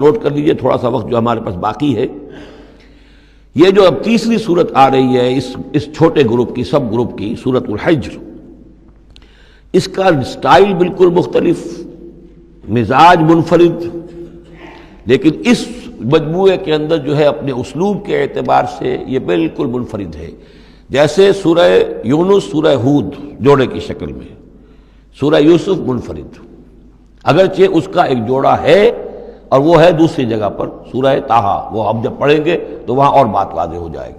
Note کر لیجئے تھوڑا سا وقت جو ہمارے پاس باقی ہے. یہ جو اب تیسری صورت آ رہی ہے اس چھوٹے گروپ کی، سب گروپ کی، سورۃ الحجر، اس کا سٹائل بالکل مختلف، مزاج منفرد، لیکن اس مجموعے کے اندر جو ہے اپنے اسلوب کے اعتبار سے یہ بالکل منفرد ہے. جیسے سورہ یونس سورہ ہود جوڑے کی شکل میں، سورہ یوسف منفرد، اگرچہ اس کا ایک جوڑا ہے اور وہ ہے دوسری جگہ پر سورہ طٰہٰ، وہ ہم جب پڑھیں گے تو وہاں اور بات واضح ہو جائے گی.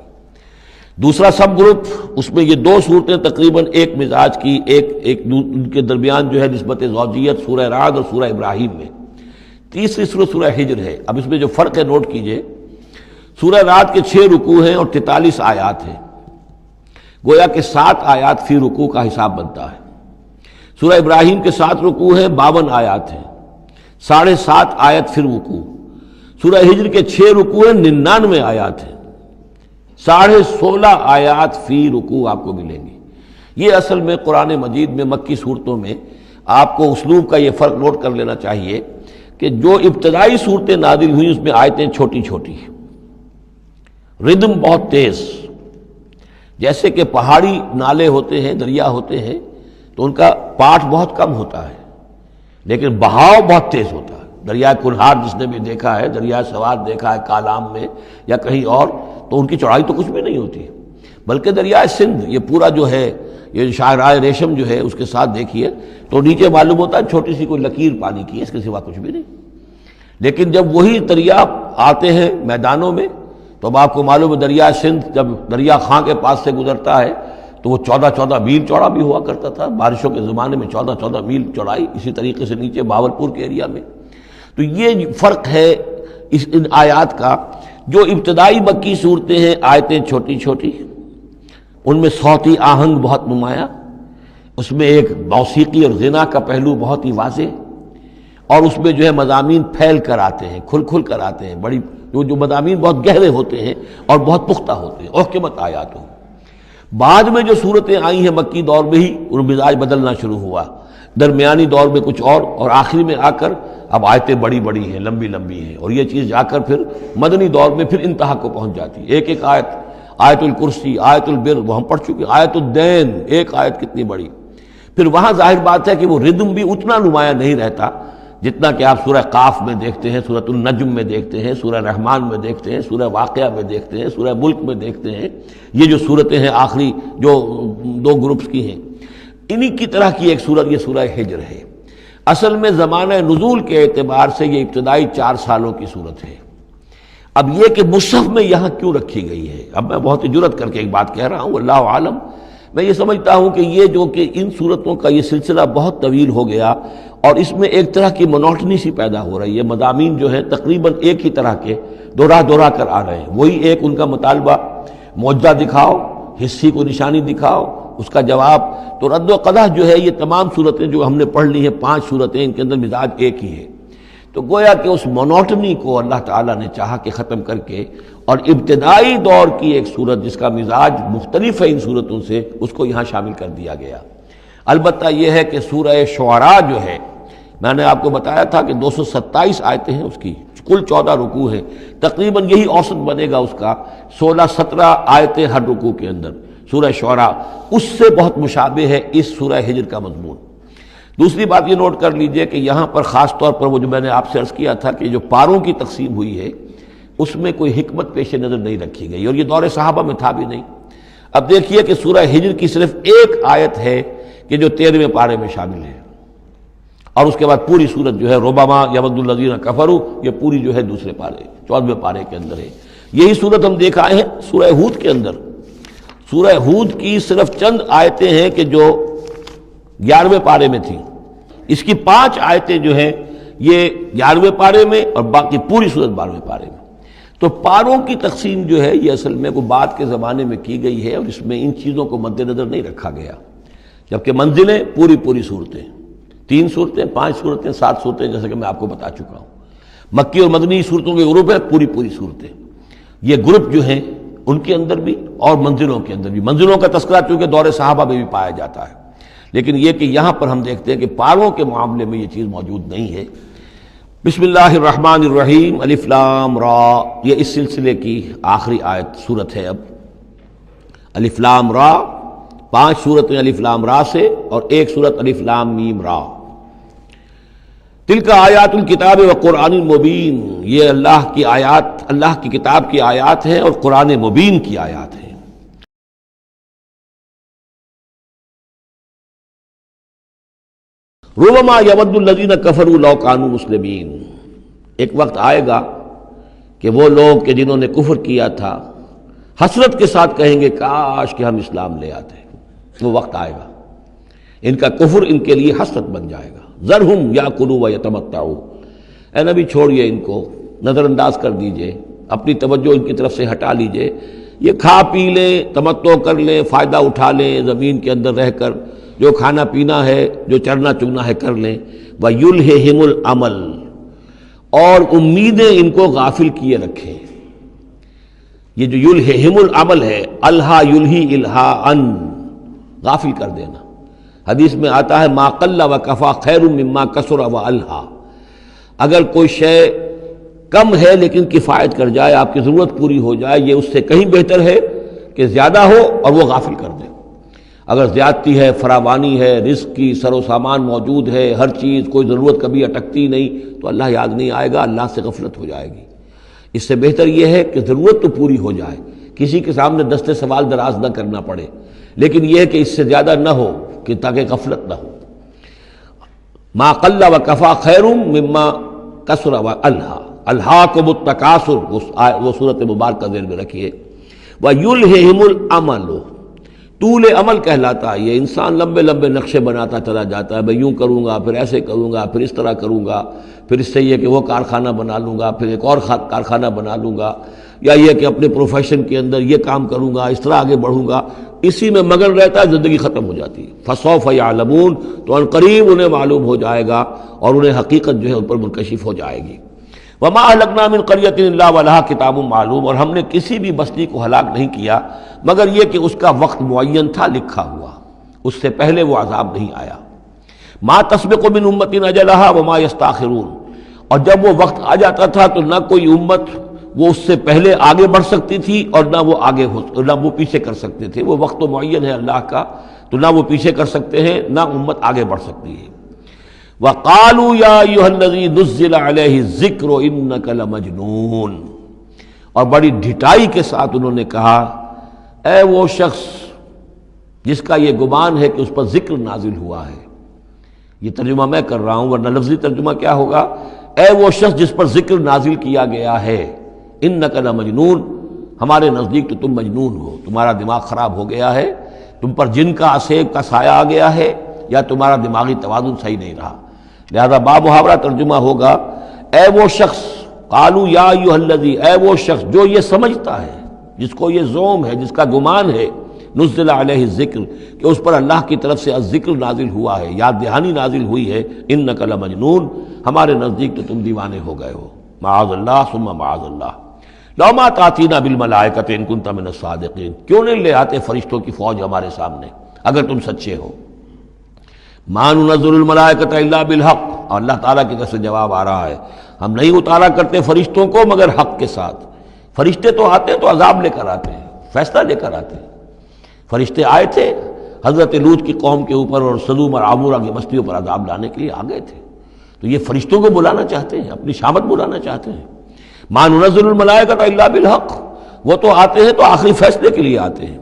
دوسرا سب گروپ، اس میں یہ دو صورتیں تقریباً ایک مزاج کی، ایک ان کے درمیان جو ہے نسبت زوجیت سورہ رعد اور سورہ ابراہیم میں. تیسری صورت سورہ ہجر ہے. اب اس میں جو فرق ہے نوٹ کیجئے، سورہ رعد کے 6 رکوع ہیں اور 43 آیات ہیں، گویا کہ 7 آیات فی رکوع کا حساب بنتا ہے. سورہ ابراہیم کے 7 رکوع ہیں، 52 آیات ہیں، 7.5 آیت فی رکوع. سورہ ہجر کے 6 رکوع ہیں، 99 آیات ہیں، 16.5 آیات فی رکوع آپ کو ملیں گی. یہ اصل میں قرآن مجید میں مکی صورتوں میں آپ کو اسلوب کا یہ فرق نوٹ کر لینا چاہیے کہ جو ابتدائی صورتیں نازل ہوئیں اس میں آیتیں چھوٹی چھوٹی، ردم بہت تیز. جیسے کہ پہاڑی نالے ہوتے ہیں، دریا ہوتے ہیں، تو ان کا پاٹ بہت کم ہوتا ہے لیکن بہاؤ بہت تیز ہوتا ہے. دریا کنہار جس نے بھی دیکھا ہے، دریا سوات دیکھا ہے کالام میں یا کہیں اور، تو ان کی چوڑائی تو کچھ بھی نہیں ہوتی، بلکہ دریا سندھ یہ پورا جو ہے، یہ شاہراہ ریشم جو ہے اس کے ساتھ دیکھیے تو نیچے معلوم ہوتا ہے چھوٹی سی کوئی لکیر پانی کی ہے، اس کے سوا کچھ بھی نہیں. لیکن جب وہی دریا آتے ہیں میدانوں میں تو اب آپ کو معلوم ہے دریا سندھ جب دریا خاں کے پاس سے گزرتا ہے تو وہ 14 میل چوڑا بھی ہوا کرتا تھا بارشوں کے زمانے میں، 14 میل چوڑائی. اسی طریقے سے نیچے باولپور کے ایریا میں. تو یہ فرق ہے ان آیات کا. جو ابتدائی مکی صورتیں ہیں آیتیں چھوٹی چھوٹی، ان میں صوتی آہنگ بہت نمایاں، اس میں ایک موسیقی اور غنا کا پہلو بہت ہی واضح، اور اس میں جو ہے مضامین پھیل کر آتے ہیں، کھل کھل کر آتے ہیں، بڑی جو مضامین بہت گہرے ہوتے ہیں اور بہت پختہ ہوتے ہیں، احکمت آیات ہوں. بعد میں جو صورتیں آئی ہیں مکی دور میں ہی ان مزاج بدلنا شروع ہوا، درمیانی دور میں کچھ اور آخری میں آ کر اب آیتیں بڑی بڑی ہیں، لمبی لمبی ہیں، اور یہ چیز جا کر پھر مدنی دور میں پھر انتہا کو پہنچ جاتی ہے. ایک آیت، آیت الکرسی، آیت البر وہ ہم پڑھ چکے، آیت الدین ایک آیت کتنی بڑی. پھر وہاں ظاہر بات ہے کہ وہ ردم بھی اتنا نمایاں نہیں رہتا جتنا کہ آپ سورہ قاف میں دیکھتے ہیں، سورۃ النجم میں دیکھتے ہیں، سورہ رحمان میں دیکھتے ہیں، سورہ واقعہ میں دیکھتے ہیں، سورہ ملک میں دیکھتے ہیں. یہ جو صورتیں ہیں آخری جو 2 گروپس کی ہیں، انہی کی طرح کی ایک صورت یہ سورہ ہجر ہے. اصل میں زمانہ نزول کے اعتبار سے یہ ابتدائی 4 سالوں کی صورت ہے. اب یہ کہ مصحف میں یہاں کیوں رکھی گئی ہے، اب میں بہت ہی جرأت کر کے ایک بات کہہ رہا ہوں، اللہ عالم. میں یہ سمجھتا ہوں کہ یہ جو کہ ان صورتوں کا یہ سلسلہ بہت طویل ہو گیا اور اس میں ایک طرح کی منوٹنی سی پیدا ہو رہی ہے. مضامین جو ہیں تقریباً ایک ہی طرح کے دہرا کر آ رہے ہیں. وہی ایک ان کا مطالبہ، معجزہ دکھاؤ، حصی کو نشانی دکھاؤ، اس کا جواب. تو رد و قدح جو ہے یہ تمام صورتیں جو ہم نے پڑھ لی ہیں 5 صورتیں، ان کے اندر مزاج ایک ہی ہے. تو گویا کہ اس مونوٹنی کو اللہ تعالیٰ نے چاہا کہ ختم کر کے، اور ابتدائی دور کی ایک صورت جس کا مزاج مختلف ہے ان صورتوں سے، اس کو یہاں شامل کر دیا گیا. البتہ یہ ہے کہ سورہ شعراء جو ہے، میں نے آپ کو بتایا تھا کہ 227 آیتیں ہیں، اس کی کل 14 رکوع ہیں، تقریباً یہی اوسط بنے گا اس کا، 16-17 آیتیں ہر رکوع کے اندر. سورہ شعراء اس سے بہت مشابہ ہے اس سورہ ہجر کا مضمون. دوسری بات یہ نوٹ کر لیجئے کہ یہاں پر خاص طور پر وہ جو میں نے آپ سے عرض کیا تھا کہ جو پاروں کی تقسیم ہوئی ہے اس میں کوئی حکمت پیش نظر نہیں رکھی گئی، اور یہ دور صحابہ میں تھا بھی نہیں. اب دیکھیے کہ سورہ ہجر کی صرف ایک آیت ہے کہ جو 13ویں پارے میں شامل ہے، اور اس کے بعد پوری سورت جو ہے ربما یود الذین کفروا، یہ پوری جو ہے دوسرے پارے 14ویں پارے کے اندر ہے. یہی سورت ہم دیکھ آئے ہیں سورہ ہود کے اندر. سورہ ہود کی صرف چند آیتیں ہیں کہ جو 11ویں پارے میں تھیں. اس کی 5 آیتیں جو ہیں یہ 11ویں پارے میں اور باقی پوری سورت 12ویں پارے میں. تو پاروں کی تقسیم جو ہے یہ اصل میں وہ بعد کے زمانے میں کی گئی ہے، اور اس میں ان چیزوں کو مد نظر نہیں رکھا گیا. جبکہ منزلیں پوری صورتیں، 3 صورتیں، 5 صورتیں، 7 صورتیں، جیسے کہ میں آپ کو بتا چکا ہوں. مکی اور مدنی صورتوں کے گروپ ہیں، پوری صورتیں. یہ گروپ جو ہیں ان کے اندر بھی اور منزلوں کے اندر بھی. منزلوں کا تذکرہ چونکہ دور صحابہ میں بھی پایا جاتا ہے، لیکن یہ کہ یہاں پر ہم دیکھتے ہیں کہ پاروں کے معاملے میں یہ چیز موجود نہیں ہے. بسم اللہ الرحمن الرحیم، الف لام را، یہ اس سلسلے کی آخری آیت سورت ہے۔ اب الف لام را، 5 سورتیں الف لام را سے اور ایک سورت الف لام میم را۔ تلک آیات الکتاب و قرآن مبین، یہ اللہ کی آیات، اللہ کی کتاب کی آیات ہیں اور قرآن مبین کی آیات ہیں۔ ربما یود الذین کفروا لو کانوا مسلمین، ایک وقت آئے گا کہ وہ لوگ کہ جنہوں نے کفر کیا تھا حسرت کے ساتھ کہیں گے کاش کہ ہم اسلام لے آتے۔ وہ وقت آئے گا، ان کا کفر ان کے لیے حسرت بن جائے گا۔ ذرہم یاکلوا ویتمتعوا، اے نبی چھوڑیے ان کو، نظر انداز کر دیجئے، اپنی توجہ ان کی طرف سے ہٹا لیجئے، یہ کھا پی لیں، تمتع کر لیں، فائدہ اٹھا لیں، زمین کے اندر رہ کر جو کھانا پینا ہے، جو چرنا چگنا ہے کر لیں۔ وَيُلْهِهِمُ الْعَمَلُ، اور امیدیں ان کو غافل کیے رکھیں۔ یہ جو یلہہم العمل ہے، الہا یلہی الہاءً، غافل کر دینا۔ حدیث میں آتا ہے ما قل وکفا خیر مما کثر والہا، اگر کوئی شے کم ہے لیکن کفایت کر جائے، آپ کی ضرورت پوری ہو جائے، یہ اس سے کہیں بہتر ہے کہ زیادہ ہو اور وہ غافل کر دے۔ اگر زیادتی ہے، فراوانی ہے، رزق کی سر و سامان موجود ہے، ہر چیز، کوئی ضرورت کبھی اٹکتی نہیں، تو اللہ یاد نہیں آئے گا، اللہ سے غفلت ہو جائے گی۔ اس سے بہتر یہ ہے کہ ضرورت تو پوری ہو جائے، کسی کے سامنے دست سوال دراز نہ کرنا پڑے، لیکن یہ ہے کہ اس سے زیادہ نہ ہو کہ تاکہ غفلت نہ ہو۔ ما قل وکفا خیر مما کثر والہا، الہاکم التکاثر، وہ صورت مبارکہ ذہن میں رکھیے۔ وَيُلْهِهِمُ الْعَمَلُ، طول عمل کہلاتا ہے، یہ انسان لمبے لمبے نقشے بناتا چلا جاتا ہے، میں یوں کروں گا، پھر ایسے کروں گا، پھر اس طرح کروں گا، پھر اس سے یہ کہ وہ کارخانہ بنا لوں گا، پھر ایک اور کارخانہ بنا لوں گا، یا یہ کہ اپنے پروفیشن کے اندر یہ کام کروں گا، اس طرح آگے بڑھوں گا، اسی میں مگن رہتا ہے، زندگی ختم ہو جاتی ہے۔ فَسَوْفَ يَعْلَمُونَ، تو ان قریب انہیں معلوم ہو جائے گا اور انہیں حقیقت جو ہے ان پر منکشف ہو جائے گی۔ وَمَا أَهْلَكْنَا مِنْ قَرْيَةٍ إِلَّا وَلَهَا کِتَابٌ معلوم، اور ہم نے کسی بھی بستی کو ہلاک نہیں کیا مگر یہ کہ اس کا وقت معین تھا، لکھا ہوا، اس سے پہلے وہ عذاب نہیں آیا۔ مَا تَسْبِقُ مِنْ أُمَّةٍ أَجَلَهَا وَمَا يَسْتَأْخِرُونَ، اور جب وہ وقت آ جاتا تھا تو نہ کوئی امت وہ اس سے پہلے آگے بڑھ سکتی تھی اور نہ وہ پیچھے کر سکتے تھے۔ وہ وقت تو معین ہے اللہ کا، تو نہ وہ پیچھے کر سکتے ہیں نہ امت آگے بڑھ سکتی ہے۔ وَقَالُوا يَا أَيُّهَا الَّذِي نُزِّلَ عَلَيْهِ الذِّكْرُ إِنَّكَ لَمَجْنُونَ، اور بڑی ڈھٹائی کے ساتھ انہوں نے کہا اے وہ شخص جس کا یہ گمان ہے کہ اس پر ذکر نازل ہوا ہے۔ یہ ترجمہ میں کر رہا ہوں، ورنہ لفظی ترجمہ کیا ہوگا؟ اے وہ شخص جس پر ذکر نازل کیا گیا ہے، انک لمجنون، ہمارے نزدیک تو تم مجنون ہو، تمہارا دماغ خراب ہو گیا ہے، تم پر جن کا عصیب کا سایہ آ گیا ہے، یا تمہارا دماغی توازن صحیح نہیں رہا۔ لہذا بامحاورہ ترجمہ ہوگا اے وہ شخص، قالوا یا ایھا الذی، اے وہ شخص جو یہ سمجھتا ہے، جس کو یہ زوم ہے، جس کا گمان ہے، نزل علیہ الذکر، کہ اس پر اللہ کی طرف سے الذکر نازل ہوا ہے، یاد دہانی نازل ہوئی ہے، انک لمجنون، ہمارے نزدیک تو تم دیوانے ہو گئے ہو۔ معاذ اللہ ثم معاذ اللہ، لو ما تاتینا بالملائکۃ ان کنت من الصادقین، کیوں نہیں لے آتے فرشتوں کی فوج ہمارے سامنے اگر تم سچے ہو۔ ما ننزل الملائکۃ الا بالحق، اور اللہ تعالیٰ کی طرف سے جواب آ رہا ہے ہم نہیں اتارا کرتے فرشتوں کو مگر حق کے ساتھ۔ فرشتے تو آتے ہیں تو عذاب لے کر آتے ہیں، فیصلہ لے کر آتے ہیں۔ فرشتے آئے تھے حضرت لوط کی قوم کے اوپر اور سدوم اور عمورہ کی بستیوں پر عذاب لانے کے لیے آ گئے تھے، تو یہ فرشتوں کو بلانا چاہتے ہیں، اپنی شامت بلانا چاہتے ہیں۔ ما ننزل الملائکۃ الا بالحق، وہ تو آتے ہیں تو آخری فیصلے کے لیے آتے ہیں۔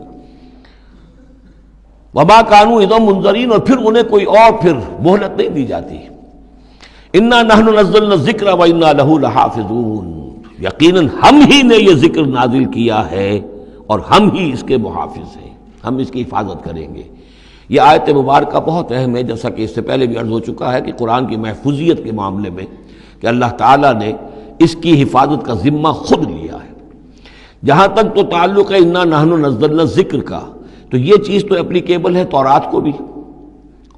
وما كانوا اذا منذرین، اور پھر انہیں کوئی اور پھر مہلت نہیں دی جاتی۔ انا نحن نزلنا الذکر وانا له لحافظون، یقیناً ہم ہی نے یہ ذکر نازل کیا ہے اور ہم ہی اس کے محافظ ہیں، ہم اس کی حفاظت کریں گے۔ یہ آیت مبارکہ بہت اہم ہے، جیسا کہ اس سے پہلے بھی عرض ہو چکا ہے کہ قرآن کی محفوظیت کے معاملے میں کہ اللہ تعالیٰ نے اس کی حفاظت کا ذمہ خود لیا ہے۔ جہاں تک تو تعلق ہے انا نحن نزلنا الذکر کا، تو یہ چیز تو اپلیکیبل ہے تورات کو بھی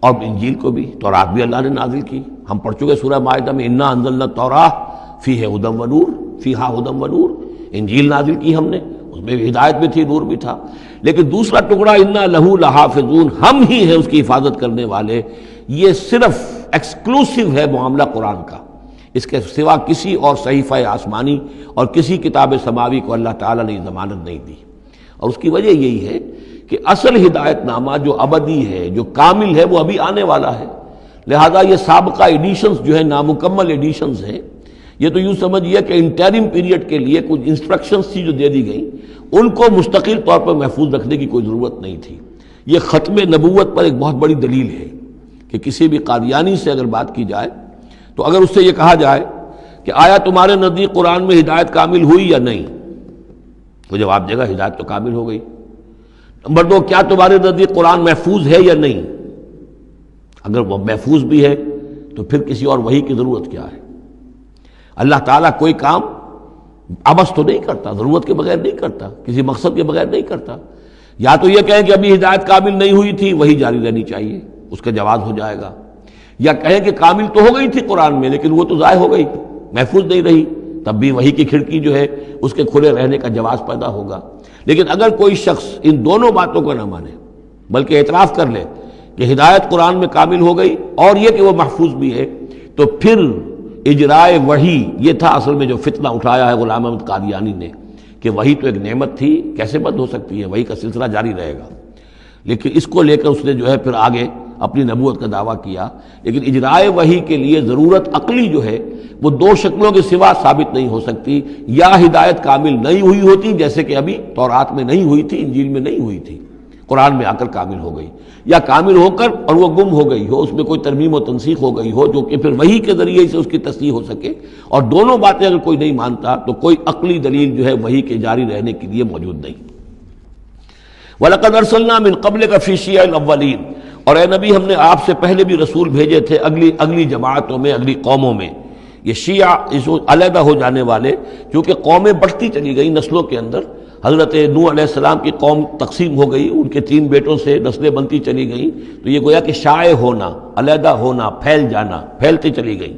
اور انجیل کو بھی۔ تورات بھی اللہ نے نازل کی، ہم پڑھ چکے سورہ مائدہ میں انا انزلنا التوراہ فیہا ھدی ونور، فیہا ھدی ونور۔ انجیل نازل کی ہم نے، اس میں بھی ہدایت بھی تھی، نور بھی تھا۔ لیکن دوسرا ٹکڑا انا لہ لحافظون، ہم ہی ہیں اس کی حفاظت کرنے والے، یہ صرف ایکسکلوسیو ہے معاملہ قرآن کا۔ اس کے سوا کسی اور صحیفہ آسمانی اور کسی کتاب سماوی کو اللہ تعالیٰ نے ضمانت نہیں دی. اور اس کی وجہ یہی ہے کہ اصل ہدایت نامہ جو ابدی ہے، جو کامل ہے، وہ ابھی آنے والا ہے. لہذا یہ سابقہ ایڈیشنز جو ہیں، نامکمل ایڈیشنز ہیں، یہ تو یوں سمجھیے کہ انٹرم پیریڈ کے لیے کچھ انسٹرکشنز تھی جو دے دی گئیں، ان کو مستقل طور پر محفوظ رکھنے کی کوئی ضرورت نہیں تھی. یہ ختم نبوت پر ایک بہت بڑی دلیل ہے کہ کسی بھی قادیانی سے اگر بات کی جائے تو اگر اس سے یہ کہا جائے کہ آیا تمہارے نزدیک قرآن میں ہدایت کامل ہوئی یا نہیں، تو جواب دے گا ہدایت تو کامل ہو گئی. نمبر 2، کیا تمہارے نزدیک قرآن محفوظ ہے یا نہیں؟ اگر وہ محفوظ بھی ہے تو پھر کسی اور وحی کی ضرورت کیا ہے؟ اللہ تعالیٰ کوئی کام عبث تو نہیں کرتا، ضرورت کے بغیر نہیں کرتا، کسی مقصد کے بغیر نہیں کرتا. یا تو یہ کہیں کہ ابھی ہدایت کامل نہیں ہوئی تھی، وہی جاری رہنی چاہیے، اس کا جواز ہو جائے گا. یا کہیں کہ کامل تو ہو گئی تھی قرآن میں لیکن وہ تو ضائع ہو گئی، محفوظ نہیں رہی، تب بھی وحی کی کھڑکی جو ہے اس کے کھلے رہنے کا جواز پیدا ہوگا. لیکن اگر کوئی شخص ان دونوں باتوں کو نہ مانے بلکہ اعتراف کر لے کہ ہدایت قرآن میں کامل ہو گئی اور یہ کہ وہ محفوظ بھی ہے، تو پھر اجرائے وحی یہ تھا اصل میں جو فتنہ اٹھایا ہے غلام احمد قادیانی نے کہ وحی تو ایک نعمت تھی، کیسے بند ہو سکتی ہے، وحی کا سلسلہ جاری رہے گا. لیکن اس کو لے کر اس نے جو ہے پھر آگے اپنی نبوت کا دعویٰ کیا. لیکن اجرائے وحی کے لیے ضرورت عقلی جو ہے وہ دو شکلوں کے سوا ثابت نہیں ہو سکتی. یا ہدایت کامل نہیں ہوئی ہوتی جیسے کہ ابھی تورات میں نہیں ہوئی تھی، انجیل میں نہیں ہوئی تھی، قرآن میں آ کر کامل ہو گئی، یا کامل ہو کر اور وہ گم ہو گئی ہو، اس میں کوئی ترمیم و تنسیخ ہو گئی ہو جو کہ پھر وحی کے ذریعے سے اس کی تصحیح ہو سکے. اور دونوں باتیں اگر کوئی نہیں مانتا تو کوئی عقلی دلیل جو ہے وحی کے جاری رہنے کے لیے موجود نہیں. وَلَقَدْ أَرْسَلْنَا مِن قَبْلِكَ فِي شِيَعِ الْأَوَّلِينَ، اور اے نبی ہم نے آپ سے پہلے بھی رسول بھیجے تھے اگلی جماعتوں میں، اگلی قوموں میں. یہ شیعہ علیحدہ ہو جانے والے، کیونکہ قومیں بڑھتی چلی گئی نسلوں کے اندر. حضرت نوح علیہ السلام کی قوم تقسیم ہو گئی، ان کے 3 بیٹوں سے نسلیں بنتی چلی گئیں، تو یہ گویا کہ شائع ہونا، علیحدہ ہونا، پھیل جانا، پھیلتی چلی گئی.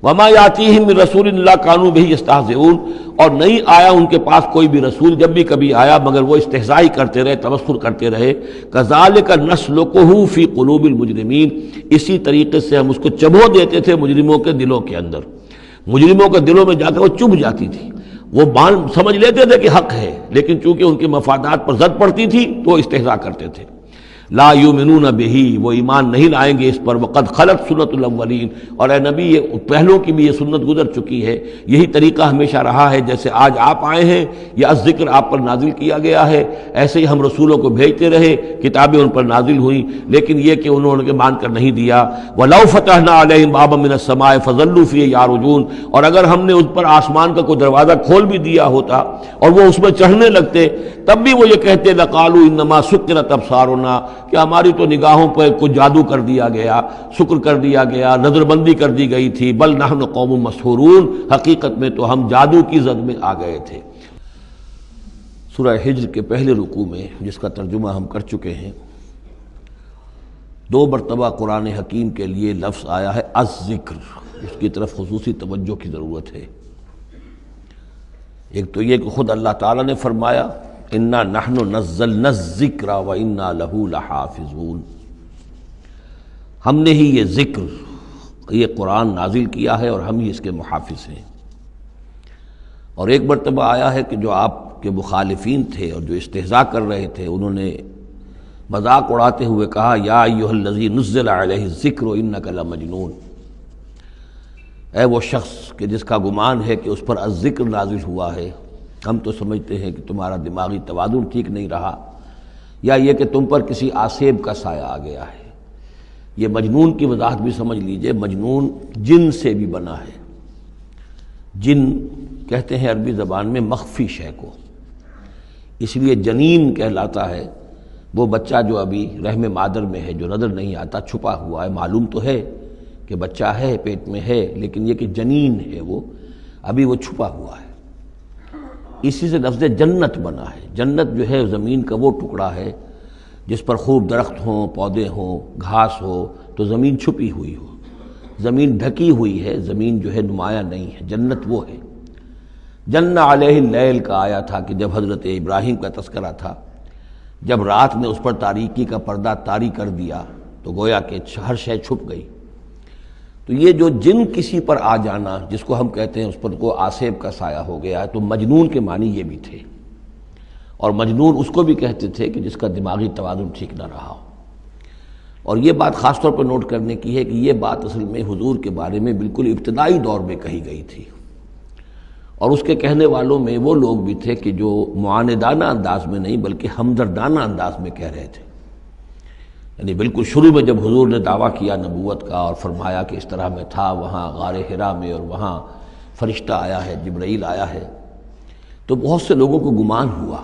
وما یاتیہم من رسول الا کانوا بہ یستہزئون، اور نہیں آیا ان کے پاس کوئی بھی رسول، جب بھی کبھی آیا مگر وہ استہزاء کرتے رہے، تمسخر کرتے رہے. کذالک نسلکہ فی قلوب المجرمین، اسی طریقے سے ہم اس کو چبھو دیتے تھے مجرموں کے دلوں کے اندر. مجرموں کے دلوں میں جا کر وہ چبھ جاتی تھی، وہ سمجھ لیتے تھے کہ حق ہے، لیکن چونکہ ان کے مفادات پر زد پڑتی تھی تو وہ استہزاء کرتے تھے. لا یؤمنون بہ، وہ ایمان نہیں لائیں گے اس پر. وقد خلت سنت الاولین، اور اے نبی یہ پہلوں کی بھی یہ سنت گزر چکی ہے. یہی طریقہ ہمیشہ رہا ہے، جیسے آج آپ آئے ہیں یا ذکر آپ پر نازل کیا گیا ہے، ایسے ہی ہم رسولوں کو بھیجتے رہے، کتابیں ان پر نازل ہوئیں، لیکن یہ کہ انہوں نے مان کر نہیں دیا. وَلَوْ فَتَحْنَا عَلَيْهِمْ بَابًا مِّنَ السَّمَاءِ فَظَلُّوا فِيهِ يَعْرُجُونَ، اور اگر ہم نے ان پر آسمان کا کوئی دروازہ کھول بھی دیا ہوتا اور وہ اس میں چڑھنے لگتے، تب بھی وہ یہ کہتے لَقَالُوا إِنَّمَا سُكِّرَتْ أَبْصَارُنَا، کہ ہماری تو نگاہوں پر کچھ جادو کر دیا گیا، شکر کر دیا گیا، نظر بندی کر دی گئی تھی. بل نحن قوم مسحورون، حقیقت میں تو ہم جادو کی زد میں آ گئے تھے. سورہ حجر کے پہلے رکوع میں، جس کا ترجمہ ہم کر چکے ہیں، 2 مرتبہ قرآن حکیم کے لیے لفظ آیا ہے الذکر، اس کی طرف خصوصی توجہ کی ضرورت ہے. ایک تو یہ کہ خود اللہ تعالیٰ نے فرمایا انا نحن نزلنا الذکر وانا لہ لحافظون، ہم نے ہی یہ ذکر، یہ قرآن نازل کیا ہے اور ہم ہی اس کے محافظ ہیں. اور ایک مرتبہ آیا ہے کہ جو آپ کے مخالفین تھے اور جو استہزاء کر رہے تھے، انہوں نے مذاق اڑاتے ہوئے کہا یا ایھا الذی نزل علیہ الذکر انک لمجنون، اے وہ شخص کہ جس کا گمان ہے کہ اس پر الذکر نازل ہوا ہے، ہم تو سمجھتے ہیں کہ تمہارا دماغی توازن ٹھیک نہیں رہا، یا یہ کہ تم پر کسی آسیب کا سایہ آ گیا ہے. یہ مجنون کی وضاحت بھی سمجھ لیجئے، مجنون جن سے بھی بنا ہے. جن کہتے ہیں عربی زبان میں مخفی شے کو، اس لیے جنین کہلاتا ہے وہ بچہ جو ابھی رحم مادر میں ہے، جو نظر نہیں آتا، چھپا ہوا ہے. معلوم تو ہے کہ بچہ ہے، پیٹ میں ہے، لیکن یہ کہ جنین ہے وہ ابھی وہ چھپا ہوا ہے. اسی سے لفظ جنت بنا ہے. جنت جو ہے زمین کا وہ ٹکڑا ہے جس پر خوب درخت ہوں، پودے ہوں، گھاس ہو، تو زمین چھپی ہوئی ہو. زمین ڈھکی ہوئی ہے، زمین جو ہے نمایاں نہیں ہے. جنت وہ ہے. جن علیہ اللیل کا آیا تھا کہ جب حضرت ابراہیم کا تذکرہ تھا، جب رات نے اس پر تاریکی کا پردہ طاری کر دیا تو گویا کہ ہر شے چھپ گئی. تو یہ جو جن کسی پر آ جانا، جس کو ہم کہتے ہیں اس پر کو آسیب کا سایہ ہو گیا، تو مجنون کے معنی یہ بھی تھے، اور مجنون اس کو بھی کہتے تھے کہ جس کا دماغی توازن ٹھیک نہ رہا ہو۔ اور یہ بات خاص طور پر نوٹ کرنے کی ہے کہ یہ بات اصل میں حضور کے بارے میں بالکل ابتدائی دور میں کہی گئی تھی، اور اس کے کہنے والوں میں وہ لوگ بھی تھے کہ جو معاندانہ انداز میں نہیں بلکہ ہمدردانہ انداز میں کہہ رہے تھے۔ یعنی بالکل شروع میں جب حضور نے دعویٰ کیا نبوت کا اور فرمایا کہ اس طرح میں تھا وہاں غار حرا میں، اور وہاں فرشتہ آیا ہے، جبرائیل آیا ہے، تو بہت سے لوگوں کو گمان ہوا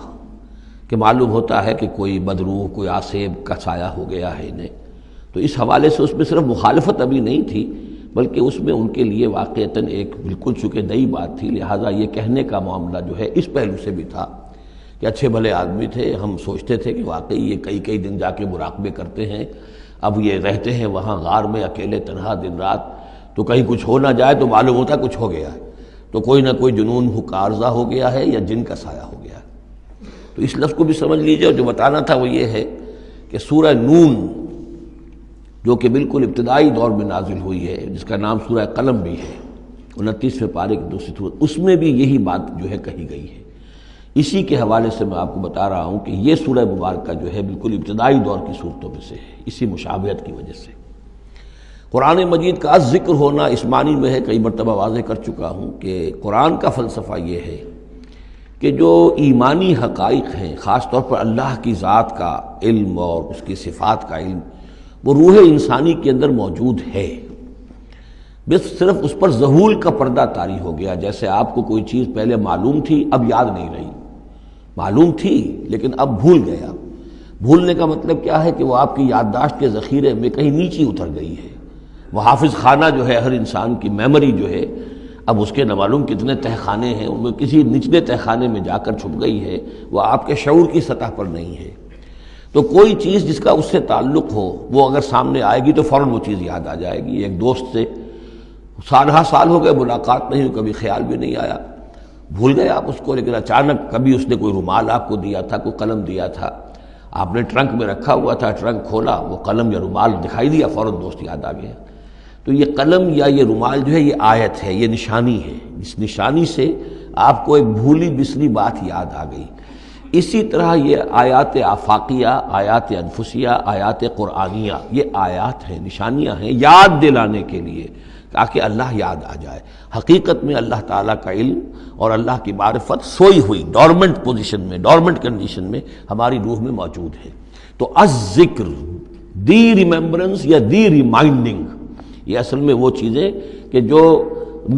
کہ معلوم ہوتا ہے کہ کوئی بدروح، کوئی آسیب کا سایہ ہو گیا ہے انہیں۔ تو اس حوالے سے اس میں صرف مخالفت ابھی نہیں تھی، بلکہ اس میں ان کے لیے واقعتاً ایک بالکل چونکہ نئی بات تھی، لہٰذا یہ کہنے کا معاملہ جو ہے اس پہلو سے بھی تھا کہ اچھے بھلے آدمی تھے، ہم سوچتے تھے کہ واقعی یہ کئی دن جا کے مراقبے کرتے ہیں، اب یہ رہتے ہیں وہاں غار میں اکیلے تنہا دن رات، تو کہیں کچھ ہو نہ جائے تو معلوم ہوتا کچھ ہو گیا ہے، تو کوئی نہ کوئی جنون کا عارضہ ہو گیا ہے یا جن کا سایہ ہو گیا ہے۔ تو اس لفظ کو بھی سمجھ لیجئے، اور جو بتانا تھا وہ یہ ہے کہ سورہ نون جو کہ بالکل ابتدائی دور میں نازل ہوئی ہے، جس کا نام سورہ قلم بھی ہے، 29ویں پارے کی دوسری سورت، اس میں بھی یہی بات جو ہے کہی گئی ہے۔ اسی کے حوالے سے میں آپ کو بتا رہا ہوں کہ یہ سورہ مبارکہ جو ہے بالکل ابتدائی دور کی صورتوں میں سے ہے، اسی مشابہت کی وجہ سے۔ قرآن مجید کا ذکر ہونا اس معنی میں ہے، کئی مرتبہ واضح کر چکا ہوں کہ قرآن کا فلسفہ یہ ہے کہ جو ایمانی حقائق ہیں، خاص طور پر اللہ کی ذات کا علم اور اس کی صفات کا علم، وہ روح انسانی کے اندر موجود ہے، بس صرف اس پر ظہول کا پردہ طاری ہو گیا۔ جیسے آپ کو کوئی چیز پہلے معلوم تھی، اب یاد نہیں رہی، معلوم تھی لیکن اب بھول گئے۔ آپ بھولنے کا مطلب کیا ہے کہ وہ آپ کی یادداشت کے ذخیرے میں کہیں نیچی اتر گئی ہے۔ وہ حافظ خانہ جو ہے، ہر انسان کی میموری جو ہے، اب اس کے نہ معلوم کتنے تہہ خانے ہیں، ان میں کسی نچلے تہہ خانے میں جا کر چھپ گئی ہے، وہ آپ کے شعور کی سطح پر نہیں ہے۔ تو کوئی چیز جس کا اس سے تعلق ہو، وہ اگر سامنے آئے گی تو فوراً وہ چیز یاد آ جائے گی۔ ایک دوست سے سالہ سال ہو گئے ملاقات نہیں ہوئی، کبھی خیال بھی نہیں آیا، بھول گئے آپ اس کو، لیکن اچانک کبھی اس نے کوئی رومال آپ کو دیا تھا، کوئی قلم دیا تھا، آپ نے ٹرنک میں رکھا ہوا تھا، ٹرنک کھولا، وہ قلم یا رومال دکھائی دیا، فوراً دوست یاد آ گیا۔ تو یہ قلم یا یہ رومال جو ہے یہ آیت ہے، یہ نشانی ہے، اس نشانی سے آپ کو ایک بھولی بسری بات یاد آ گئی۔ اسی طرح یہ آیات آفاقیہ، آیات انفسیہ، آیات قرآنیہ، یہ آیات ہیں، نشانیاں ہیں یاد دلانے کے لیے، تاکہ اللہ یاد آ جائے۔ حقیقت میں اللہ تعالیٰ کا علم اور اللہ کی معرفت سوئی ہوئی ڈورمنٹ پوزیشن میں، ڈورمنٹ کنڈیشن میں ہماری روح میں موجود ہے۔ تو الذکر، دی ریممبرنس یا دی ریمائنڈنگ، یہ اصل میں وہ چیزیں کہ جو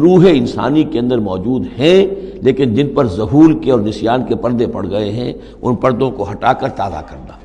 روح انسانی کے اندر موجود ہیں، لیکن جن پر ظہول کے اور نسیان کے پردے پڑ گئے ہیں، ان پردوں کو ہٹا کر تازہ کرنا۔